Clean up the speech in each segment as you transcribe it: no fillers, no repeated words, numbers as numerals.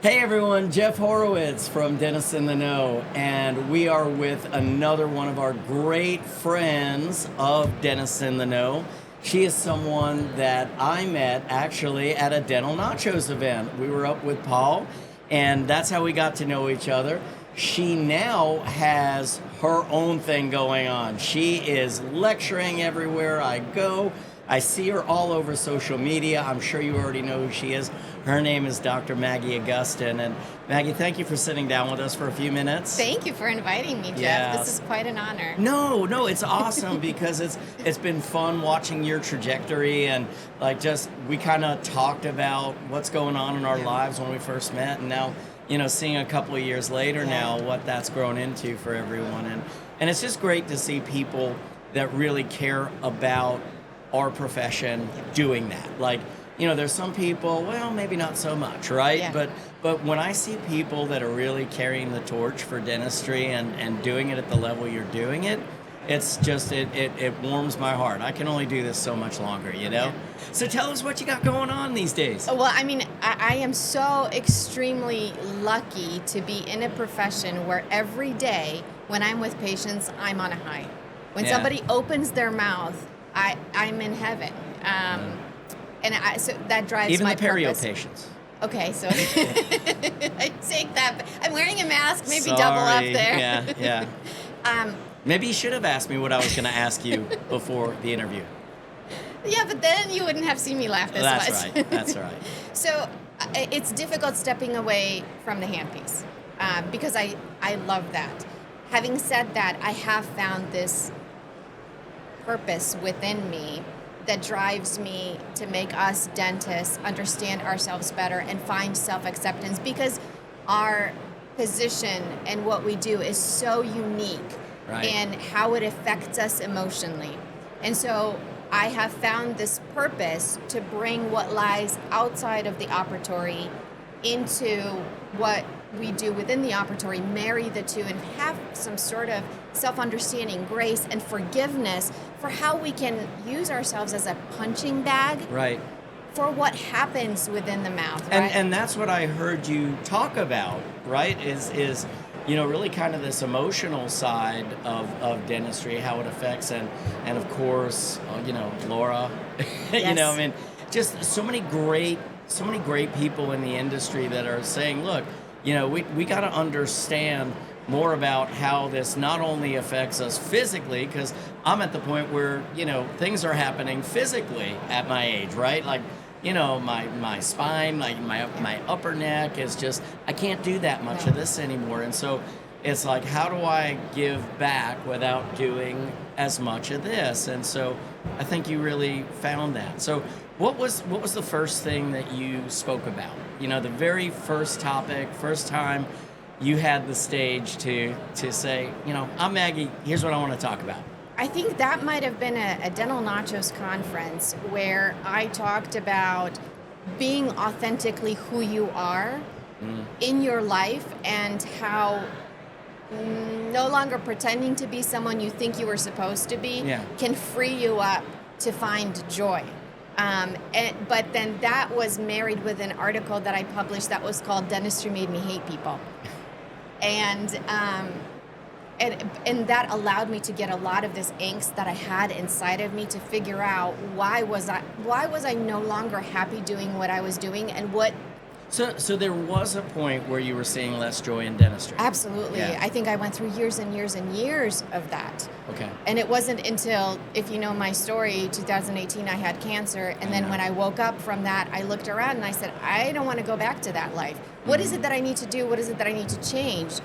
Hey everyone, Jeff Horowitz from Dentist in the Know, and we are with another one of our great friends of Dentist in the Know. She is someone that I met actually at a Dental Nachos event. We were up with Paul, and that's how we got to know each other. She now has her own thing going on. She is lecturing everywhere I go. I see her all over social media. I'm sure you already know who she is. Her name is Dr. Maggie Augustyn. And Maggie, thank you for sitting down with us for a few minutes. Thank you for inviting me, Jeff. Yes. This is quite an honor. No, it's awesome because it's been fun watching your trajectory, and we kind of talked about what's going on in our lives when we first met, and now seeing a couple of years later now what that's grown into for everyone, and it's just great to see people that really care about our profession doing that. There's some people, well, maybe not so much, right? Yeah. But when I see people that are really carrying the torch for dentistry and doing it at the level you're doing it, it's just, it warms my heart. I can only do this so much longer, Yeah. So tell us what you got going on these days. Well, I am so extremely lucky to be in a profession where every day when I'm with patients, I'm on a high. When somebody opens their mouth, I'm in heaven. So that drives Even my the perio purpose. patients. Okay, so I take that. I'm wearing a mask, maybe Sorry. double up there. Yeah. Maybe you should have asked me what I was going to ask you before the interview. Yeah, but then you wouldn't have seen me laugh this much. That's right. So it's difficult stepping away from the handpiece because I love that. Having said that, I have found this purpose within me that drives me to make us dentists understand ourselves better and find self-acceptance, because our position and what we do is so unique in how it affects us emotionally. And so I have found this purpose to bring what lies outside of the operatory into what we do within the operatory, marry the two, and have some sort of self-understanding, grace, and forgiveness for how we can use ourselves as a punching bag for what happens within the mouth. Right? And that's what I heard you talk about, right? Is really kind of this emotional side of dentistry, how it affects, and of course, Laura, Yes. just so many great people in the industry that are saying, look, we got to understand more about how this not only affects us physically, because I'm at the point where, things are happening physically at my age, right? My spine, my upper neck is just, I can't do that much of this anymore. And so it's like, how do I give back without doing as much of this? And so I think you really found that. So what was the first thing that you spoke about? The very first topic, first time you had the stage to say, I'm Maggie, here's what I want to talk about. I think that might have been a Dental Nachos conference where I talked about being authentically who you are in your life, and how no longer pretending to be someone you think you were supposed to be can free you up to find joy. But then that was married with an article that I published that was called Dentistry Made Me Hate People. And that allowed me to get a lot of this angst that I had inside of me to figure out why was I no longer happy doing what I was doing, and what. So there was a point where you were seeing less joy in dentistry. Absolutely. Yeah. I think I went through years and years and years of that. Okay. And it wasn't until, if you know my story, 2018 I had cancer, and then when I woke up from that, I looked around and I said, I don't want to go back to that life. What is it that I need to do? What is it that I need to change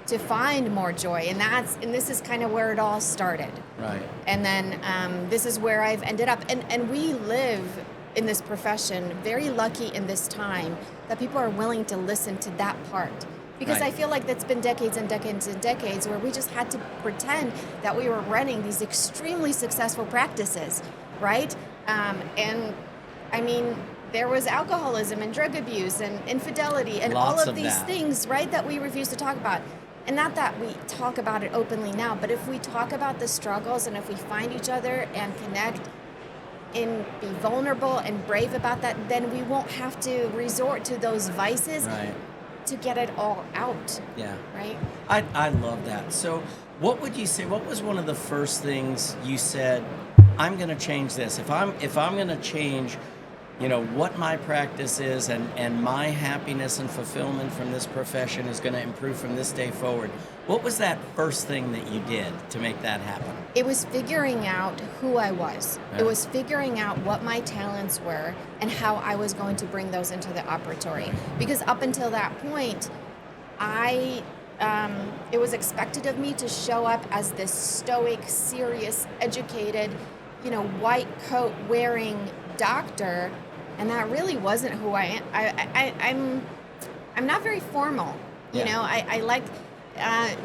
to find more joy? And this is kind of where it all started. Right. And then this is where I've ended up. And we live in this profession very lucky in this time that people are willing to listen to that part. Because I feel like that's been decades and decades and decades where we just had to pretend that we were running these extremely successful practices, right? And I mean, there was alcoholism and drug abuse and infidelity and Lots all of these that. things, right, that we refuse to talk about. And not that we talk about it openly now, but if we talk about the struggles, and if we find each other and connect and be vulnerable and brave about that, then we won't have to resort to those vices. Right. to get it all out. Yeah. Right? I love that. So what would you say, what was one of the first things you said, I'm going to change this. If I'm going to change, what my practice is and my happiness and fulfillment from this profession is going to improve from this day forward. What was that first thing that you did to make that happen? It was figuring out who I was. Yeah. It was figuring out what my talents were and how I was going to bring those into the operatory. Because up until that point, it was expected of me to show up as this stoic, serious, educated, white coat wearing doctor, and that really wasn't who I am. I'm not very formal. Yeah. I like.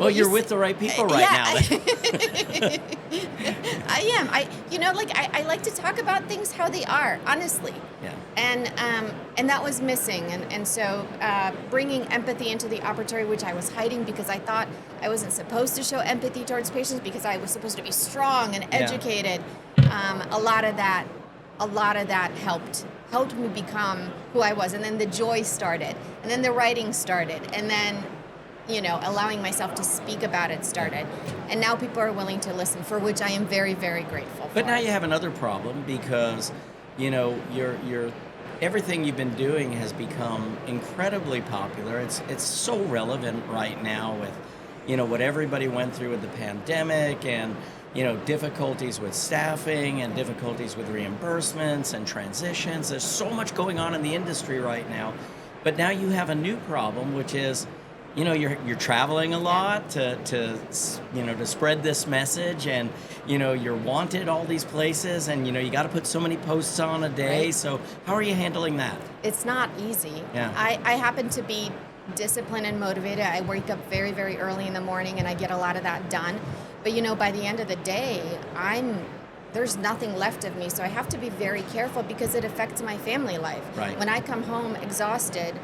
Well, you're with the right people right now. I am. I like to talk about things how they are, honestly. Yeah. And that was missing, and so bringing empathy into the operatory, which I was hiding because I thought I wasn't supposed to show empathy towards patients because I was supposed to be strong and educated. A lot of that helped me become who I was, and then the joy started, and then the writing started, and then allowing myself to speak about it started. And now people are willing to listen, for which I am very, very grateful for. But now you have another problem because, your everything you've been doing has become incredibly popular. It's so relevant right now with, what everybody went through with the pandemic and, difficulties with staffing and difficulties with reimbursements and transitions. There's so much going on in the industry right now. But now you have a new problem, which is, you're traveling a lot to spread this message, and you're wanted all these places, and you got to put so many posts on a day. Right. So how are you handling that? It's not easy. Yeah. I happen to be disciplined and motivated. I wake up very, very early in the morning, and I get a lot of that done. But by the end of the day, there's nothing left of me, so I have to be very careful because it affects my family life. Right. When I come home exhausted,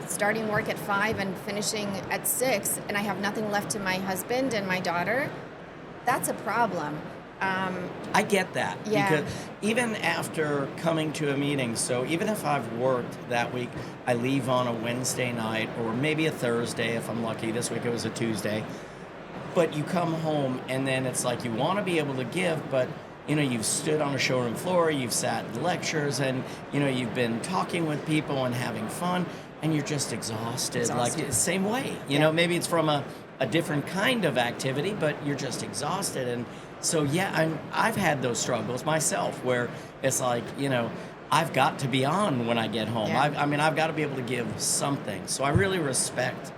starting work at 5 and finishing at 6, and I have nothing left to my husband and my daughter, that's a problem. I get that. Yeah. Because even after coming to a meeting, so even if I've worked that week, I leave on a Wednesday night or maybe a Thursday if I'm lucky. This week it was a Tuesday. But you come home and then it's like you want to be able to give, but you've stood on a showroom floor, you've sat in lectures, and you've been talking with people and having fun, and you're just exhausted. Like the same way. Maybe it's from a different kind of activity, but you're just exhausted. And so I've had those struggles myself where it's like, I've got to be on when I get home. Yeah. I've got to be able to give something. So I really respect,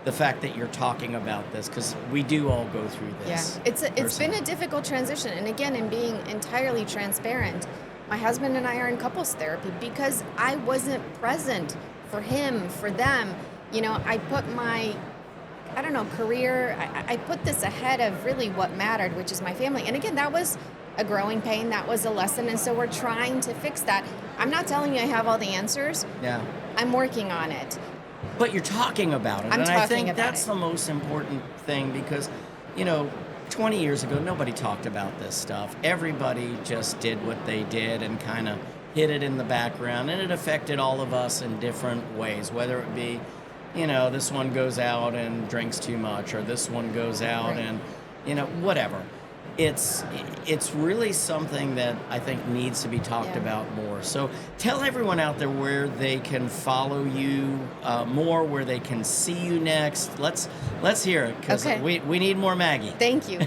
the fact that you're talking about this, because we do all go through this. Yeah, it's been a difficult transition, and again, in being entirely transparent, my husband and I are in couples therapy because I wasn't present for him, for them. I put my, career, I put this ahead of really what mattered, which is my family. And again, that was a growing pain, that was a lesson, and so we're trying to fix that. I'm not telling you I have all the answers. Yeah. I'm working on it. But you're talking about it. I'm and talking I think about that's it. the most important thing because, 20 years ago, nobody talked about this stuff. Everybody just did what they did and kind of hid it in the background. And it affected all of us in different ways, whether it be, this one goes out and drinks too much, or this one goes out Right. and, whatever. It's really something that I think needs to be talked about more. So tell everyone out there where they can follow you more, where they can see you next. Let's hear it, because we need more Maggie. Thank you.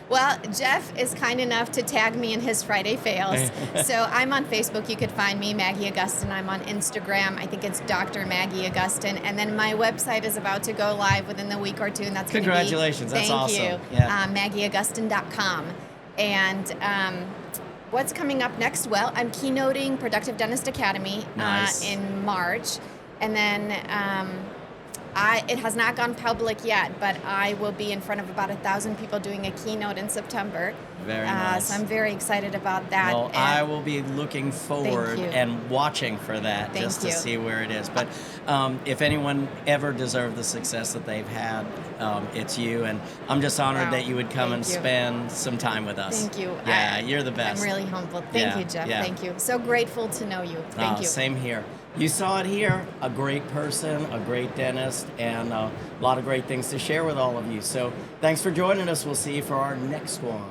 Well, Jeff is kind enough to tag me in his Friday Fails. So I'm on Facebook. You could find me, Maggie Augustyn. I'm on Instagram. I think it's Dr. Maggie Augustyn. And then my website is about to go live within the week or two, and that's going to be... Congratulations. That's awesome. Thank you. Yeah. MaggieAugustyn.com. And what's coming up next? Well, I'm keynoting Productive Dentist Academy in March. And then it has not gone public yet, but I will be in front of about 1,000 people doing a keynote in September. Very nice. So I'm very excited about that. Well, I will be looking forward and watching for that to see where it is. But if anyone ever deserved the success that they've had, it's you. And I'm just honored Wow. that you would come Thank and you. spend some time with us. Thank you. Yeah, you're the best. I'm really humbled. Thank Yeah, you, Jeff. yeah. Thank you. So grateful to know you. Thank you. Same here. You saw it here. A great person, a great dentist, and a lot of great things to share with all of you. So thanks for joining us. We'll see you for our next one.